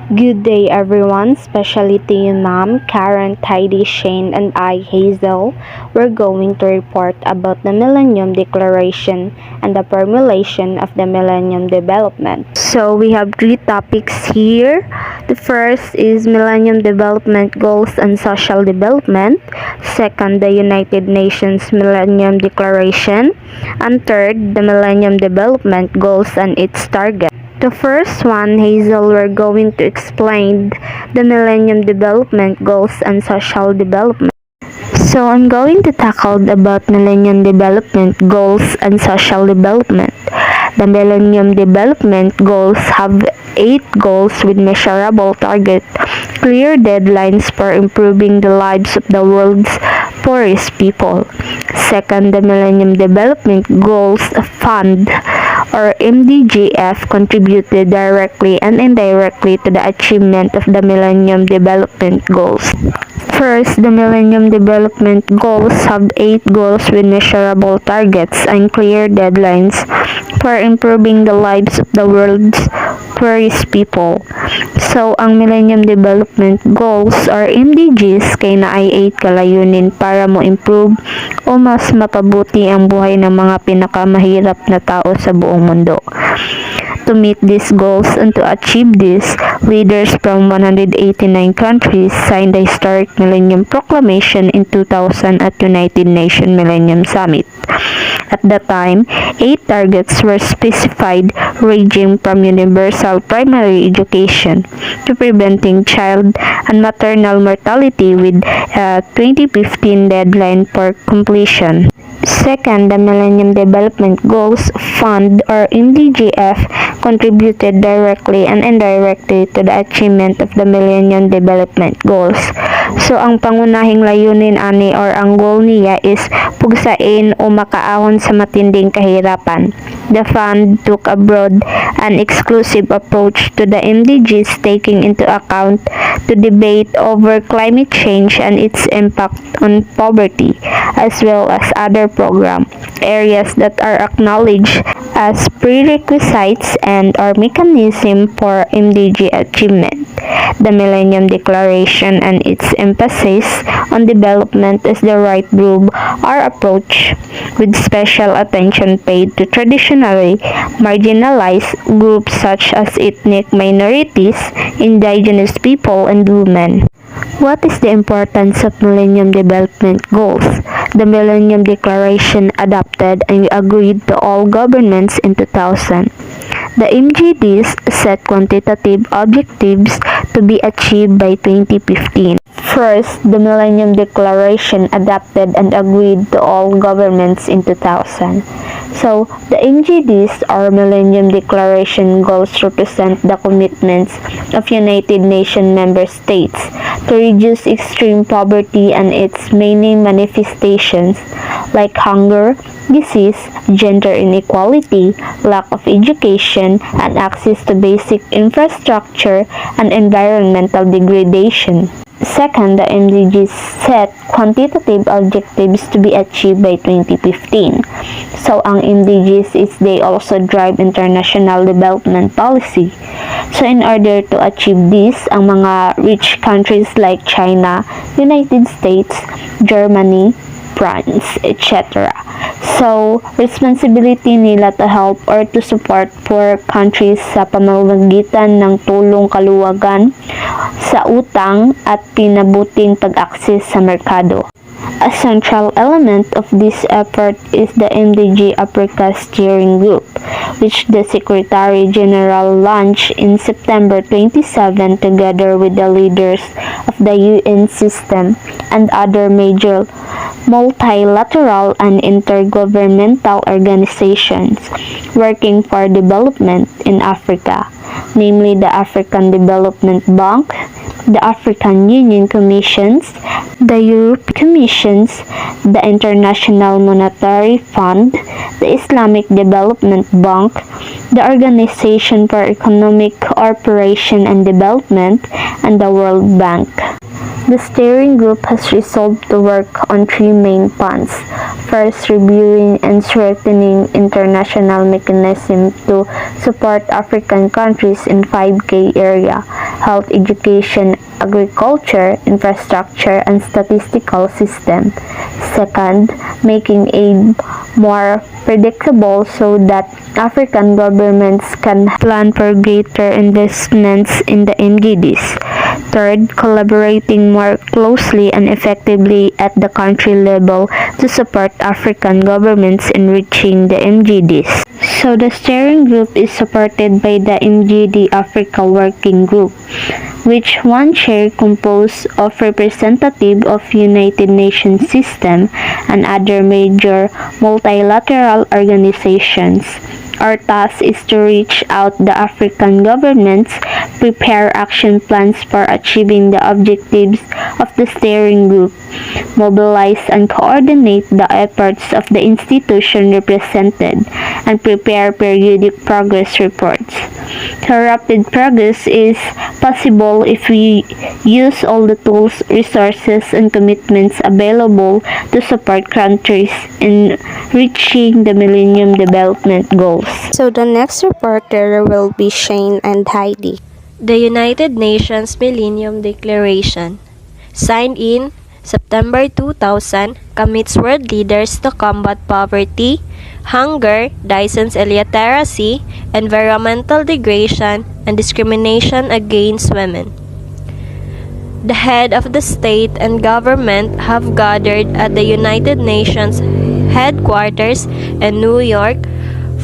Good day everyone, especially to you ma'am, Karen, Tidy, Shane, and I, Hazel. We're going to report about the Millennium Declaration and the formulation of the Millennium Development. So we have three topics here. The first is Millennium Development Goals and Social Development. Second, the United Nations Millennium Declaration. And third, the Millennium Development Goals and its targets. The first one, Hazel, we're going to explain the Millennium Development Goals and Social Development. So I'm going to tackle about Millennium Development Goals and Social Development. The Millennium Development Goals have 8 goals with measurable targets, clear deadlines for improving the lives of the world's poorest people. Second, the Millennium Development Goals Fund or MDGF contributed directly and indirectly to the achievement of the Millennium Development Goals. First, the Millennium Development Goals have 8 goals with measurable targets and clear deadlines for improving the lives of the world's poorest people. So, ang Millennium Development Goals or MDGs kay na ay 8 kalayunin para mo improve o mas mapabuti ang buhay ng mga pinakamahirap na tao sa buong mundo. To meet these goals and to achieve this, leaders from 189 countries signed the historic Millennium Proclamation in 2000 at United Nations Millennium Summit. At that time, 8 targets were specified ranging from universal primary education to preventing child and maternal mortality with a 2015 deadline for completion. Second, the Millennium Development Goals Fund or MDGF contributed directly and indirectly to the achievement of the Millennium Development Goals. So, ang pangunahing layunin ani or ang goal niya is pugsain o makaahon sa matinding kahirapan. The fund took a broad and exclusive approach to the MDGs, taking into account to debate over climate change and its impact on poverty, as well as other program areas that are acknowledged as prerequisites and or mechanism for MDG achievement. The Millennium Declaration and its emphasis on development is the right group or approach, with special attention paid to traditionally marginalized groups such as ethnic minorities, indigenous people, and women. What is the importance of Millennium Development Goals? The Millennium Declaration adopted and agreed to all governments in 2000. The MGDs set quantitative objectives to be achieved by 2015. First, the Millennium Declaration adopted and agreed to all governments in 2000. So, the MGDs or Millennium Declaration goals represent the commitments of United Nations member states to reduce extreme poverty and its many manifestations like hunger, disease, gender inequality, lack of education, and access to basic infrastructure and environmental degradation. Second, the MDGs set quantitative objectives to be achieved by 2015. So, ang MDGs is they also drive international development policy. So, in order to achieve this, ang mga rich countries like China, United States, Germany, France, etc. So, responsibility nila to help or to support poor countries sa pamamagitan ng tulong kaluwagan sa utang at pinabuting pag-akses sa merkado. A central element of this effort is the MDG Africa Steering Group, which the Secretary General launched in September 27 together with the leaders of the UN system and other major multilateral and intergovernmental organizations working for development in Africa, namely the African Development Bank, the African Union Commissions, the European Commissions, the International Monetary Fund, the Islamic Development Bank, the Organization for Economic Cooperation and Development, and the World Bank. The steering group has resolved to work on 3 main points. First, reviewing and strengthening international mechanisms to support African countries in 5 key areas, health, education, agriculture, infrastructure, and statistical system. Second, making aid more predictable so that African governments can plan for greater investments in the MDGs. Third, collaborating more closely and effectively at the country level to support African governments in reaching the MDGs. So the steering group is supported by the MGD Africa Working Group, which one chair composed of representatives of United Nations system and other major multilateral organizations. Our task is to reach out the African governments, prepare action plans for achieving the objectives of the steering group, mobilize and coordinate the efforts of the institution represented, and prepare periodic progress reports. So rapid progress is possible if we use all the tools, resources, and commitments available to support countries in reaching the Millennium Development Goals. So the next reporter will be Shane and Heidi. The United Nations Millennium Declaration, signed in September 2000, commits world leaders to combat poverty, hunger, decent illiteracy, environmental degradation, and discrimination against women. The head of the state and government have gathered at the United Nations headquarters in New York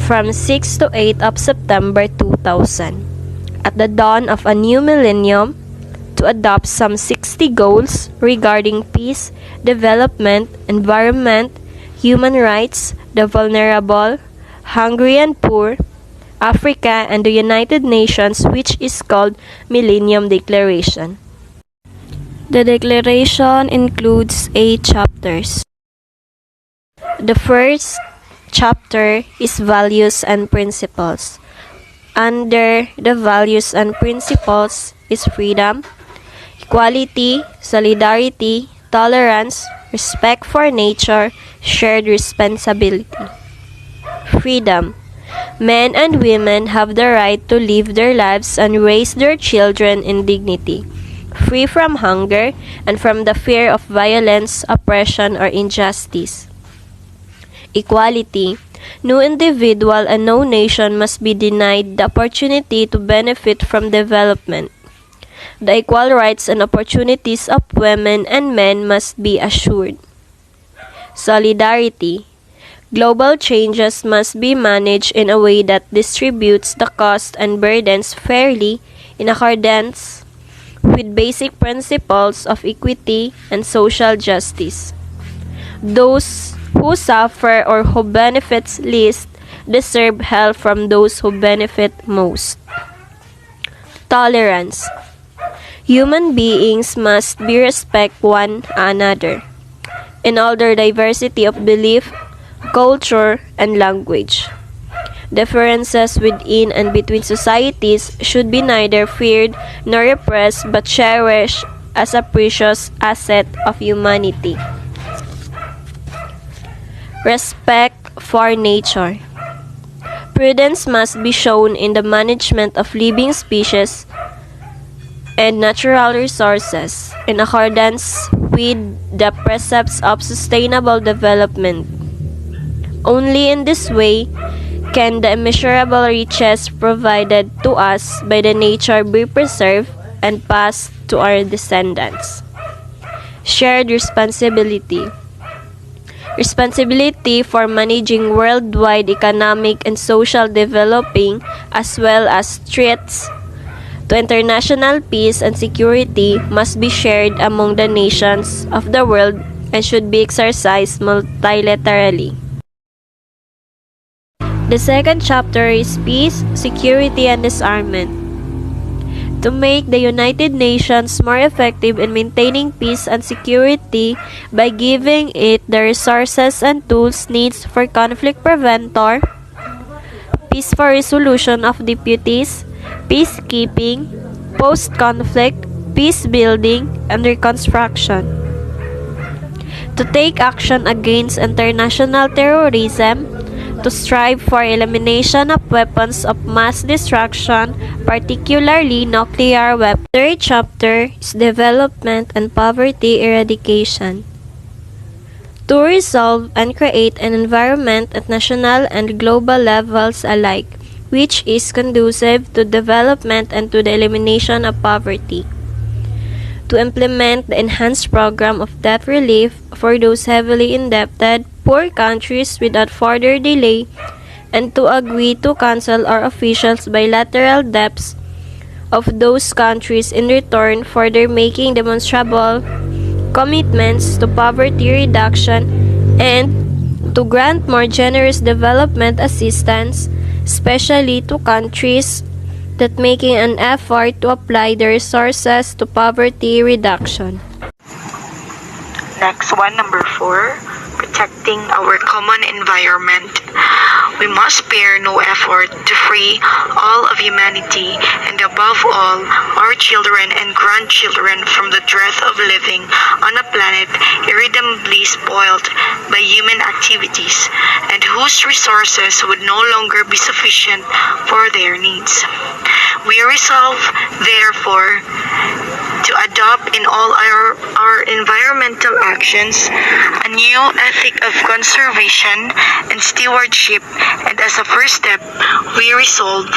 from 6 to 8 of September 2000, at the dawn of a new millennium, to adopt some 60 goals regarding peace, development, environment, human rights, the vulnerable, hungry and poor, Africa, and the United Nations, which is called Millennium Declaration. The declaration includes 8 chapters. The first chapter is Values and Principles. Under the values and principles is freedom, equality, solidarity, tolerance, respect for nature, shared responsibility. Freedom. Men and women have the right to live their lives and raise their children in dignity, free from hunger and from the fear of violence, oppression, or injustice. Equality. No individual and no nation must be denied the opportunity to benefit from development. The equal rights and opportunities of women and men must be assured. Solidarity. Global changes must be managed in a way that distributes the cost and burdens fairly in accordance with basic principles of equity and social justice. Those who suffer or who benefits least deserve help from those who benefit most. Tolerance. Human beings must be respect one another in all their diversity of belief, culture, and language. Differences within and between societies should be neither feared nor repressed but cherished as a precious asset of humanity. Respect for nature. Prudence must be shown in the management of living species and natural resources in accordance with the precepts of sustainable development. Only in this way can the immeasurable riches provided to us by the nature be preserved and passed to our descendants. Shared responsibility. Responsibility for managing worldwide economic and social developing as well as threats to international peace and security must be shared among the nations of the world and should be exercised multilaterally. The second chapter is Peace, Security, and Disarmament. To make the United Nations more effective in maintaining peace and security by giving it the resources and tools needed for conflict prevention, peaceful resolution of disputes, peacekeeping, post-conflict, peace building, and reconstruction. To take action against international terrorism, to strive for elimination of weapons of mass destruction, particularly nuclear weapons. Third chapter is development and poverty eradication. To resolve and create an environment at national and global levels alike, which is conducive to development and to the elimination of poverty. To implement the enhanced program of debt relief for those heavily indebted, poor countries without further delay, and to agree to cancel our officials' bilateral debts of those countries in return for their making demonstrable commitments to poverty reduction and to grant more generous development assistance, especially to countries that making an effort to apply their resources to poverty reduction. Next one, number 4, protecting our common environment. We must spare no effort to free all of humanity and above all our children and grandchildren from the dread of living on a planet irredeemably spoiled by human activities and whose resources would no longer be sufficient for their needs. We resolve, therefore, to adopt in all our environmental actions a new ethic of conservation and stewardship, and as a first step, we resolve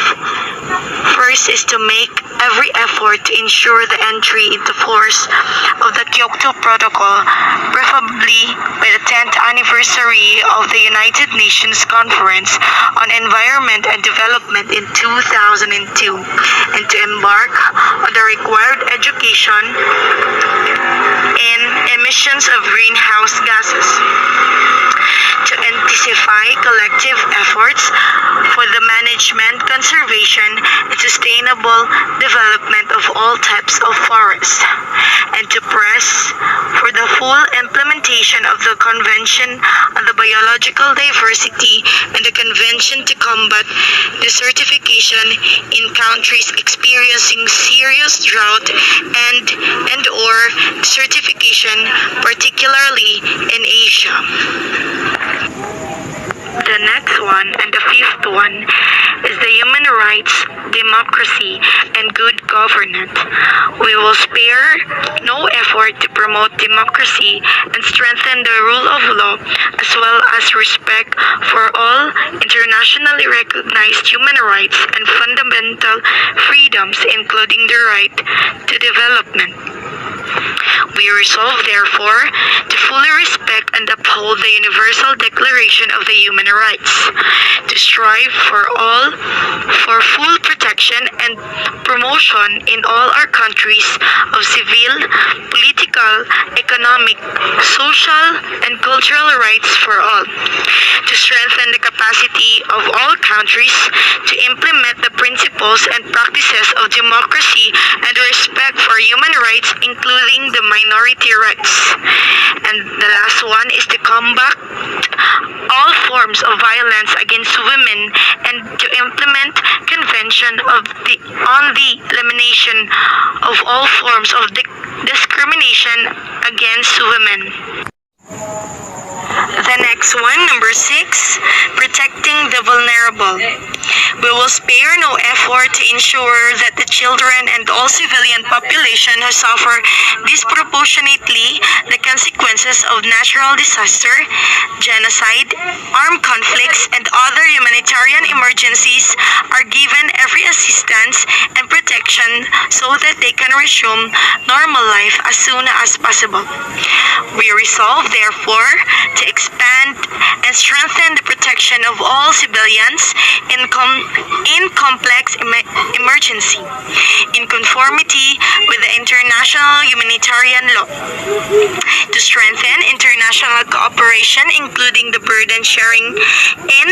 first is to make every effort to ensure the entry into force of the Kyoto Protocol, preferably by the 10th anniversary of the United Nations Conference on Environment and Development in 2002, and to embark on the required education in emissions of greenhouse gases, to intensify collective efforts for the management, conservation, and sustainable development of all types of forests, and to press for the full implementation of the Convention on the Biological Diversity and the Convention to combat desertification in countries experiencing serious drought and/or desertification, particularly in Asia. The next one, and the fifth one, is the human rights, democracy, and good governance. We will spare no effort to promote democracy and strengthen the rule of law, as well as respect for all internationally recognized human rights and fundamental freedoms, including the right to development. We resolve, therefore, to fully respect and uphold the Universal Declaration of the Human Rights, to strive for full protection and promotion in all our countries of civil, political, economic, social, and cultural rights for all, to strengthen the capacity of all countries to implement the principles and practices of democracy and respect for human rights, including the minority rights. And the last one is to combat all forms of violence against women and to implement Convention on the elimination of all forms of discrimination against women. The next one, number 6, protecting the vulnerable. We will spare no effort to ensure that the children and all civilian population who suffer disproportionately the consequences of natural disaster, genocide, armed conflicts, and other humanitarian emergencies are given every assistance and protection so that they can resume normal life as soon as possible. We resolve, therefore, to expand and strengthen the protection of all civilians in complex emergency, in conformity with the international humanitarian law, to strengthen international cooperation, including the burden sharing in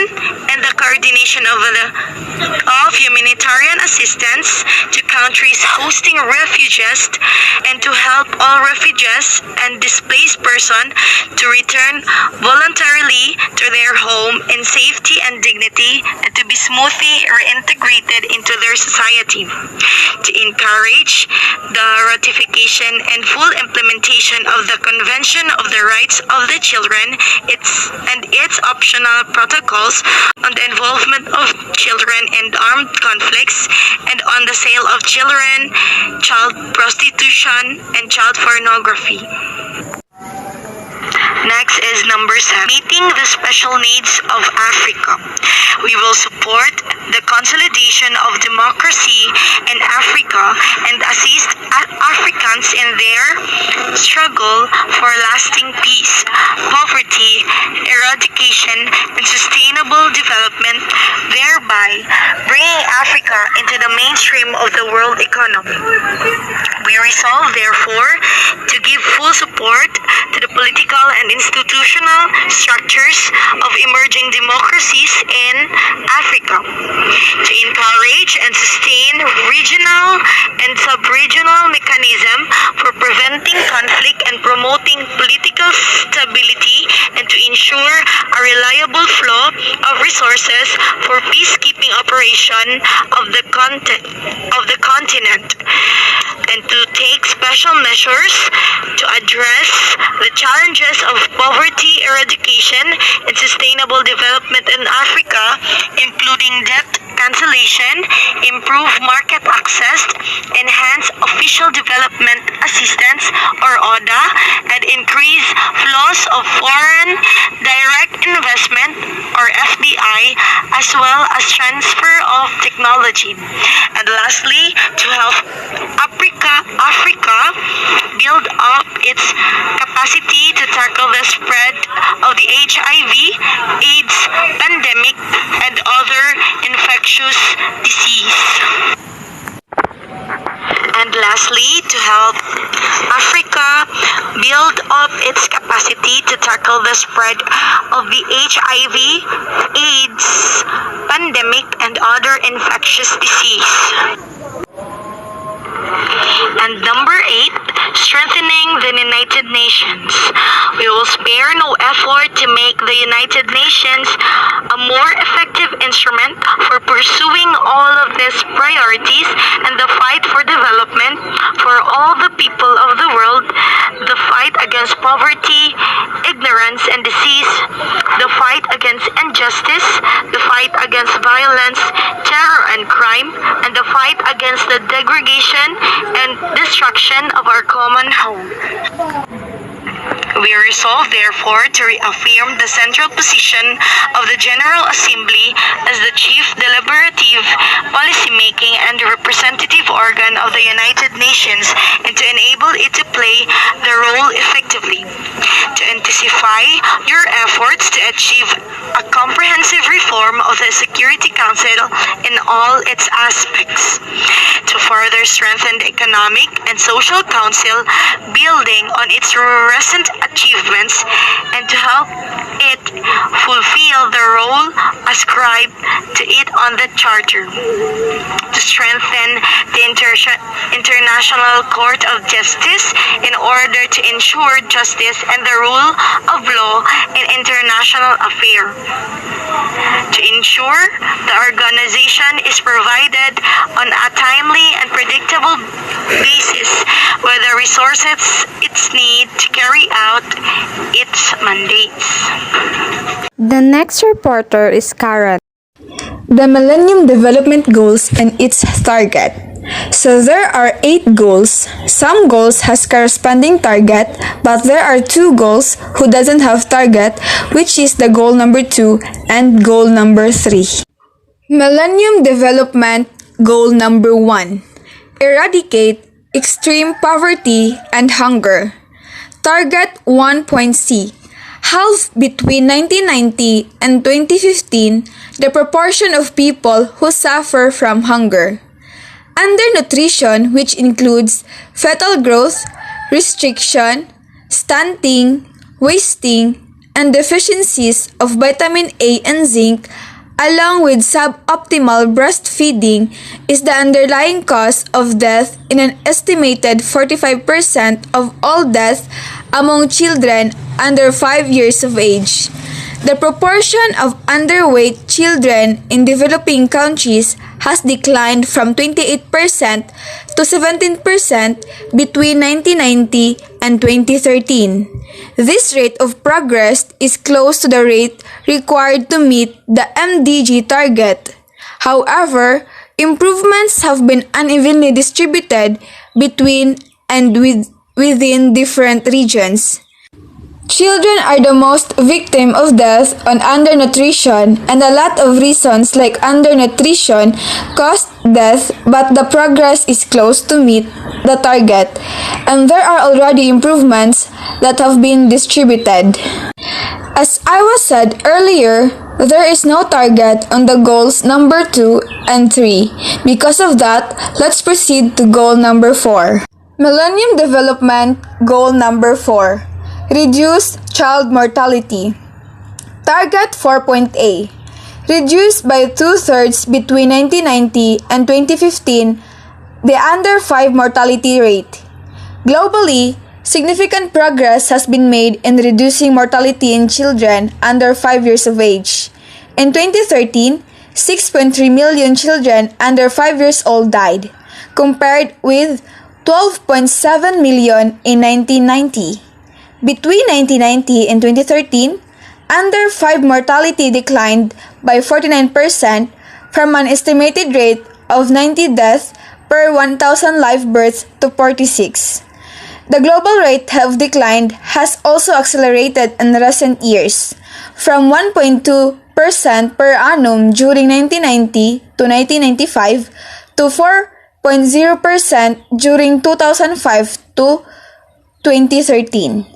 and the coordination of humanitarian assistance to countries hosting refugees, and to help all refugees and displaced persons to return voluntarily to their home in safety and dignity, and to be smoothly reintegrated into their society, to encourage the ratification and full implementation of the Convention of the Rights of the Children and its optional protocols on the involvement of children in armed conflicts and on the sale of children, child prostitution, and child pornography. Next is number 7, meeting the special needs of Africa. We will support the consolidation of democracy in Africa and assist Africans in their struggle for lasting peace, poverty, eradication, and sustainable development, thereby bringing Africa into the mainstream of the world economy. We resolve, therefore, to give full support to the political and institutional structures of emerging democracies in Africa, to encourage and sustain regional and sub-regional mechanism for preventing conflict and promoting political stability, and to ensure a reliable flow of resources for peacekeeping operation of the continent, and to take special measures to address the challenges of poverty eradication and sustainable development in Africa, including debt cancellation, improve market access, enhance official development assistance or ODA, and increase flows of foreign direct investment or FDI, as well as transfer of technology. And lastly, to help Africa build up its capacity to tackle the spread of the HIV/AIDS pandemic and other infectious disease. And lastly, to help Africa build up its capacity to tackle the spread of the HIV/AIDS pandemic and other infectious disease. And number 8, strengthening the United Nations. We will spare no effort to make the United Nations a more effective instrument for pursuing all of these priorities and the fight for development for all the people of the world, the fight against poverty, ignorance, and disease, the fight against injustice, the fight against violence, terror, and crime, and the fight against the degradation and destruction of our common home. We resolve, therefore, to reaffirm the central position of the General Assembly as the chief deliberative, policymaking, and representative organ of the United Nations, and to enable it to play the role effectively. To intensify your efforts to achieve a comprehensive reform of the Security Council in all its aspects. To further strengthen the Economic and Social Council, building on its recent achievements, and to help it fulfill the role ascribed to it on the Charter. To strengthen the International Court of Justice in order to ensure justice and the rule of law in international affairs. To ensure the organization is provided on a timely and predictable basis with the resources it needs to carry out its mandates. The next reporter is Karen. The Millennium Development Goals and its target. So there are 8 goals. Some goals has corresponding target, but there are 2 goals who doesn't have target, which is the goal number 2 and goal number 3. Millennium Development Goal number 1. Eradicate extreme poverty and hunger. Target 1.c. Half between 1990 and 2015 the proportion of people who suffer from hunger. Undernutrition, which includes fetal growth, restriction, stunting, wasting, and deficiencies of vitamin A and zinc, along with suboptimal breastfeeding, is the underlying cause of death in an estimated 45% of all deaths among children under 5 years of age. The proportion of underweight children in developing countries has declined from 28% to 17% between 1990 and 2013. This rate of progress is close to the rate required to meet the MDG target. However, improvements have been unevenly distributed between and within different regions. Children are the most victim of death on undernutrition, and a lot of reasons like undernutrition cause death, but the progress is close to meet the target, and there are already improvements that have been distributed. As I was said earlier, there is no target on the goals number 2 and 3. Because of that, let's proceed to goal number 4. Millennium Development Goal number 4. Reduce child mortality. Target 4.A. Reduce by 2/3 between 1990 and 2015 the under 5 mortality rate. Globally, significant progress has been made in reducing mortality in children under 5 years of age. In 2013, 6.3 million children under 5 years old died, compared with 12.7 million in 1990. Between 1990 and 2013, under 5 mortality declined by 49% from an estimated rate of 90 deaths per 1,000 live births to 46. The global rate of decline has also accelerated in recent years, from 1.2% per annum during 1990 to 1995 to 4.0% during 2005 to 2013.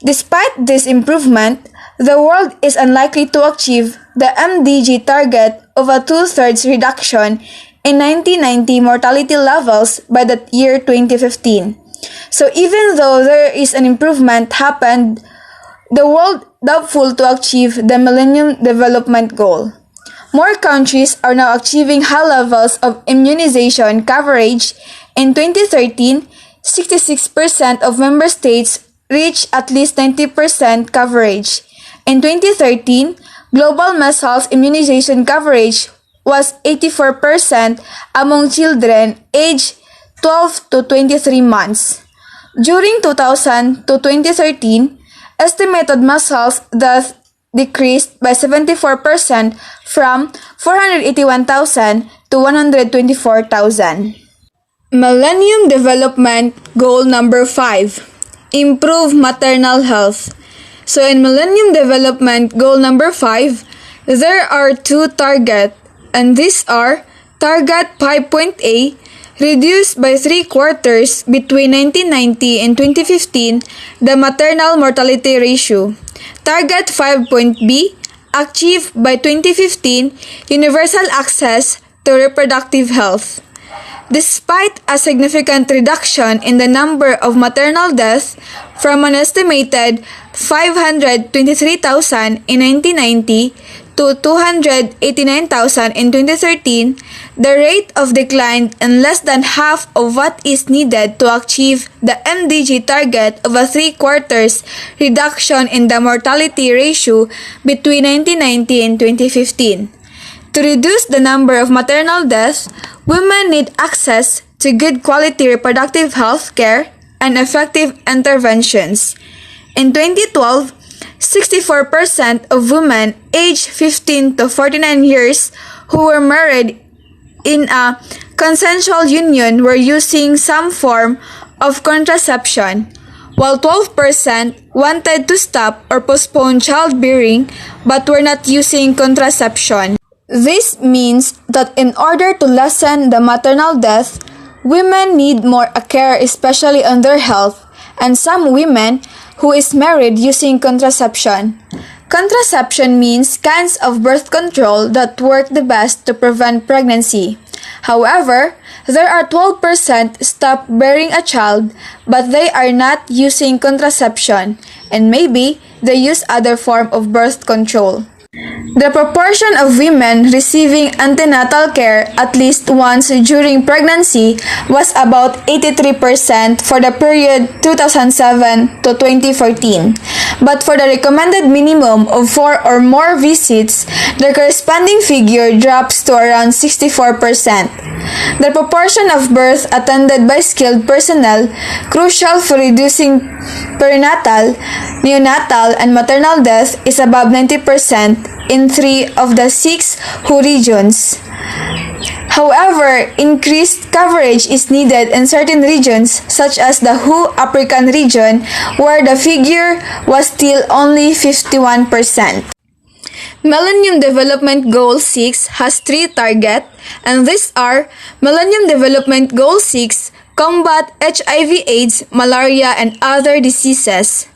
Despite this improvement, the world is unlikely to achieve the MDG target of a 2/3 reduction in 1990 mortality levels by the year 2015. So even though there is an improvement happened, the world doubtful to achieve the Millennium Development Goal. More countries are now achieving high levels of immunization coverage. In 2013, 66% of member states reached at least 90% coverage. In 2013, global measles immunization coverage was 84% among children aged 12 to 23 months. During 2000 to 2013, estimated measles deaths decreased by 74% from 481,000 to 124,000. Millennium Development Goal number 5. Improve maternal health. So in Millennium Development Goal number 5, there are 2 targets, and these are Target 5.A, reduce by 3/4 between 1990 and 2015 the maternal mortality ratio. Target 5.B, achieve by 2015 universal access to reproductive health. Despite a significant reduction in the number of maternal deaths from an estimated 523,000 in 1990 to 289,000 in 2013, the rate of decline is less than half of what is needed to achieve the MDG target of a 3/4 reduction in the mortality ratio between 1990 and 2015. To reduce the number of maternal deaths, women need access to good quality reproductive health care and effective interventions. In 2012, 64% of women aged 15 to 49 years who were married in a consensual union were using some form of contraception, while 12% wanted to stop or postpone childbearing but were not using contraception. This means that in order to lessen the maternal death, women need more care, especially on their health, and some women who is married using contraception. Contraception means kinds of birth control that work the best to prevent pregnancy. However, there are 12% stop bearing a child, but they are not using contraception, and maybe they use other form of birth control. The proportion of women receiving antenatal care at least once during pregnancy was about 83% for the period 2007 to 2014. But for the recommended minimum of 4 or more visits, the corresponding figure drops to around 64%. The proportion of birth attended by skilled personnel, crucial for reducing perinatal, neonatal, and maternal death, is above 90% in 3 of the 6 WHO regions. However, increased coverage is needed in certain regions such as the WHO African region where the figure was still only 51%. Millennium Development Goal 6 has 3 targets, and these are Millennium Development Goal 6, combat HIV/AIDS, malaria, and other diseases.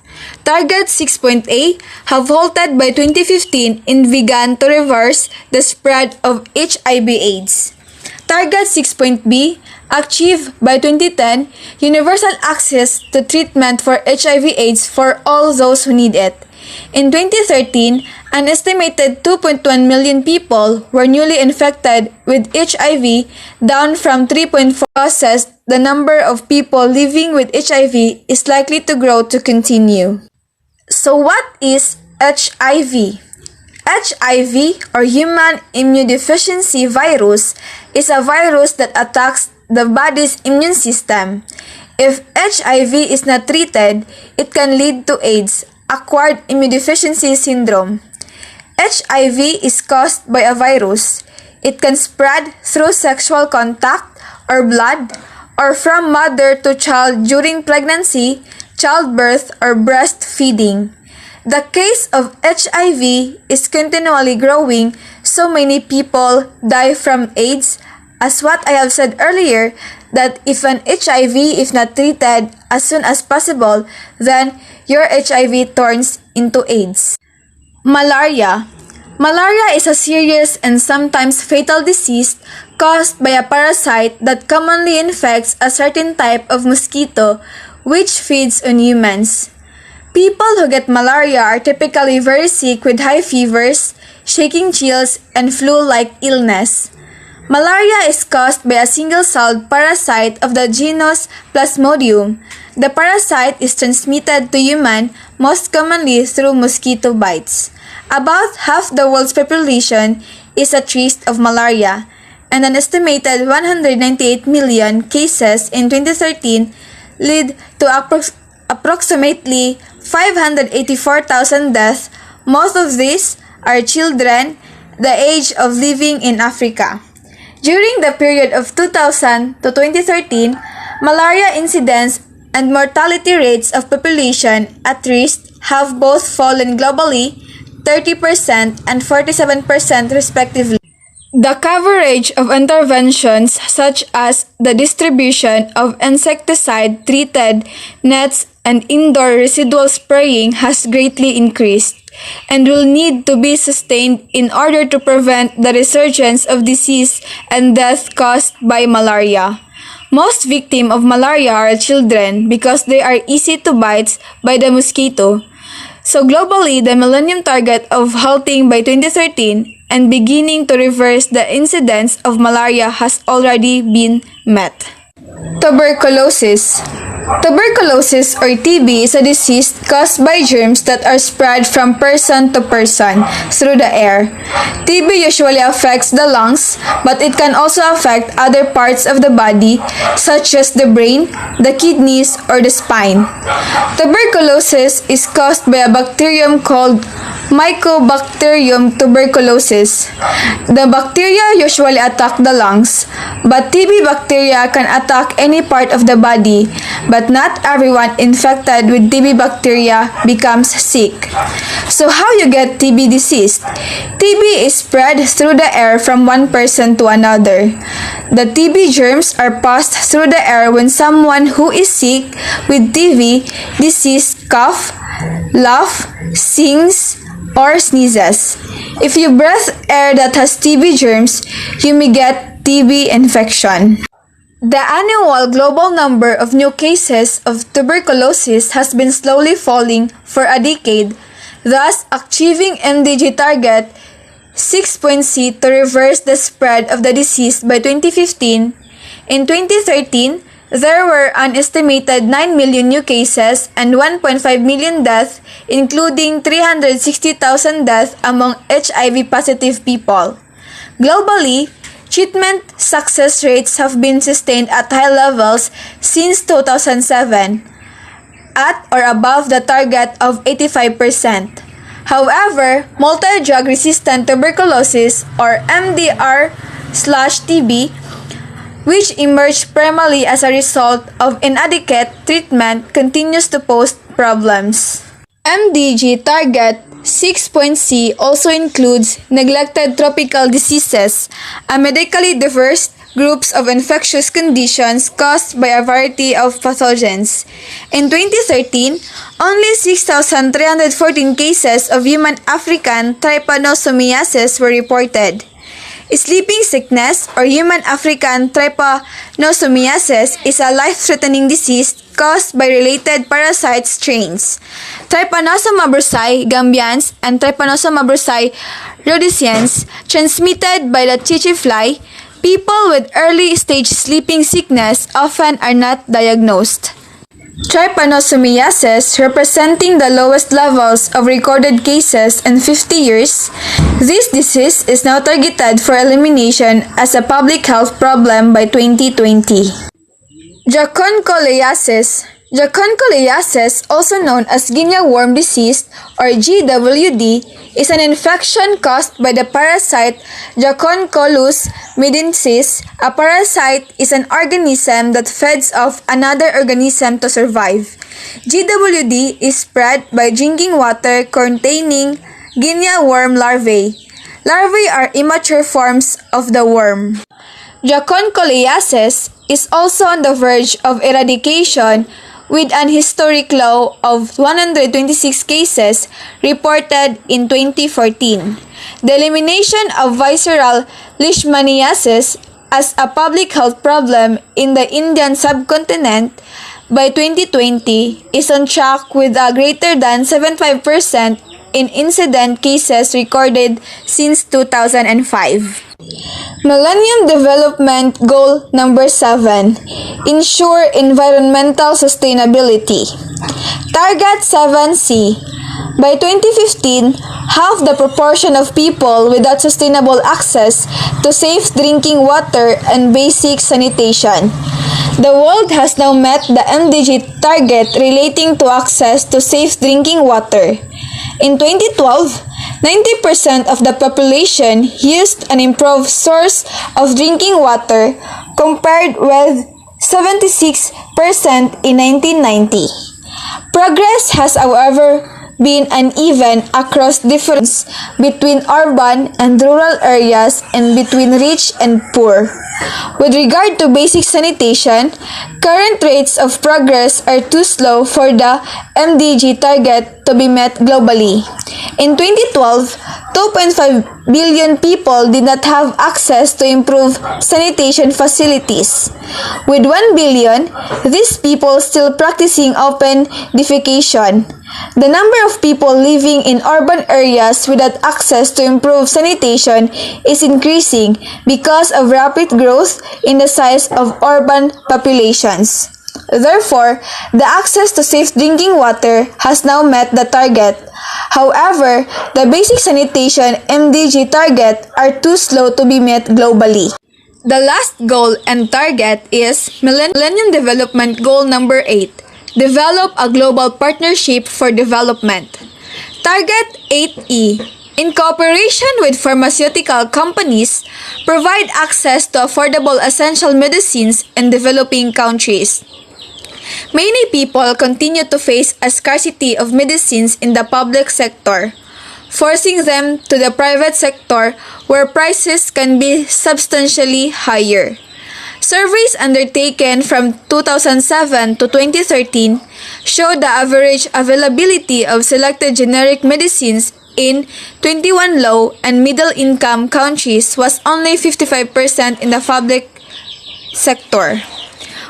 Target 6.A have halted by 2015 and began to reverse the spread of HIV/AIDS. Target 6.B achieve by 2010 universal access to treatment for HIV/AIDS for all those who need it. In 2013, an estimated 2.1 million people were newly infected with HIV, down from 3.4 causes. The number of people living with HIV is likely to grow to continue. So what is HIV? HIV, or Human Immunodeficiency Virus, is a virus that attacks the body's immune system. If HIV is not treated, it can lead to AIDS, acquired immunodeficiency syndrome. HIV is caused by a virus. It can spread through sexual contact or blood, or from mother to child during pregnancy, childbirth, or breastfeeding. The case of HIV is continually growing, so many people die from AIDS, as what I have said earlier, that if an HIV is not treated as soon as possible, then your HIV turns into AIDS. Malaria. Malaria is a serious and sometimes fatal disease caused by a parasite that commonly infects a certain type of mosquito which feeds on humans. People who get malaria are typically very sick with high fevers, shaking chills, and flu-like illness. Malaria is caused by a single-celled parasite of the genus Plasmodium. The parasite is transmitted to humans most commonly through mosquito bites. About half the world's population is at risk of malaria, and an estimated 198 million cases in 2013 lead to approximately 584,000 deaths. Most of these are children the age of living in Africa. During the period of 2000 to 2013, malaria incidence and mortality rates of population at risk have both fallen globally, 30% and 47% respectively. The coverage of interventions such as the distribution of insecticide-treated nets and indoor residual spraying has greatly increased and will need to be sustained in order to prevent the resurgence of disease and death caused by malaria. Most victims of malaria are children because they are easy to bite by the mosquito. So globally, the Millennium target of halting by 2013 and beginning to reverse the incidence of malaria has already been met. Tuberculosis. Tuberculosis or TB is a disease caused by germs that are spread from person to person through the air. TB usually affects the lungs, but it can also affect other parts of the body such as the brain, the kidneys, or the spine. Tuberculosis is caused by a bacterium called Mycobacterium tuberculosis. The bacteria usually attack the lungs, but TB bacteria can attack any part of the body, but not everyone infected with TB bacteria becomes sick. So how you get TB disease? TB is spread through the air from one person to another. The TB germs are passed through the air when someone who is sick with TB disease cough, laugh, sings, or sneezes. If you breathe air that has TB germs, you may get TB infection. The annual global number of new cases of tuberculosis has been slowly falling for a decade. thus achieving MDG target 6.C to reverse the spread of the disease by 2015. In 2013, there were an estimated 9 million new cases and 1.5 million deaths, including 360,000 deaths among HIV-positive people. Globally, treatment success rates have been sustained at high levels since 2007, at or above the target of 85%. However, multi-drug resistant tuberculosis or MDR/TB, which emerged primarily as a result of inadequate treatment, continues to pose problems. MDG target 6.C also includes neglected tropical diseases, a medically diverse groups of infectious conditions caused by a variety of pathogens. In 2013, only 6,314 cases of human African trypanosomiasis were reported. Sleeping sickness or human African trypanosomiasis is a life-threatening disease caused by related parasite strains, Trypanosoma brucei gambians and Trypanosoma brucei rhodesians, transmitted by the tsetse fly. People with early-stage sleeping sickness often are not diagnosed. Trypanosomiasis, representing the lowest levels of recorded cases in 50 years, this disease is now targeted for elimination as a public health problem by 2020. Dracunculiasis. Dracunculiasis, also known as guinea worm disease or GWD, is an infection caused by the parasite Dracunculus medinsis. A parasite is an organism that feeds off another organism to survive. GWD is spread by drinking water containing guinea worm larvae. Larvae are immature forms of the worm. Dracunculiasis is also on the verge of eradication, with an historic low of 126 cases reported in 2014. The elimination of visceral leishmaniasis as a public health problem in the Indian subcontinent by 2020 is on track, with a greater than 75% in incident cases recorded since 2005. Millennium Development Goal number 7. Ensure environmental sustainability. Target 7C. By 2015, half the proportion of people without sustainable access to safe drinking water and basic sanitation. The world has now met the MDG target relating to access to safe drinking water. In 2012, 90% of the population used an improved source of drinking water, compared with 76% in 1990. Progress has, however, been uneven across differences between urban and rural areas and between rich and poor. With regard to basic sanitation, current rates of progress are too slow for the MDG target to be met globally. In 2012, 2.5 billion people did not have access to improved sanitation facilities. With 1 billion, these people still practicing open defecation. The number of people living in urban areas without access to improved sanitation is increasing because of rapid growth in the size of urban populations. Therefore, the access to safe drinking water has now met the target. However, the basic sanitation MDG target are too slow to be met globally. The last goal and target is Millennium Development Goal number 8. Develop a global partnership for development. Target 8E. In cooperation with pharmaceutical companies, provide access to affordable essential medicines in developing countries. Many people continue to face a scarcity of medicines in the public sector, forcing them to the private sector where prices can be substantially higher. Surveys undertaken from 2007 to 2013 show the average availability of selected generic medicines in 21 low and middle-income countries was only 55% in the public sector.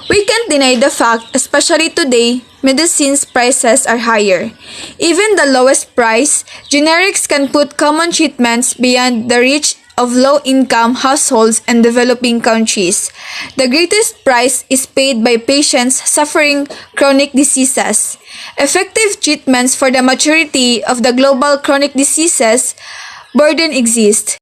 We can't deny the fact, especially today, medicines prices are higher. Even the lowest price, generics can put common treatments beyond the reach of low-income households and developing countries. The greatest price is paid by patients suffering chronic diseases. Effective treatments for the majority of the global chronic diseases burden exist.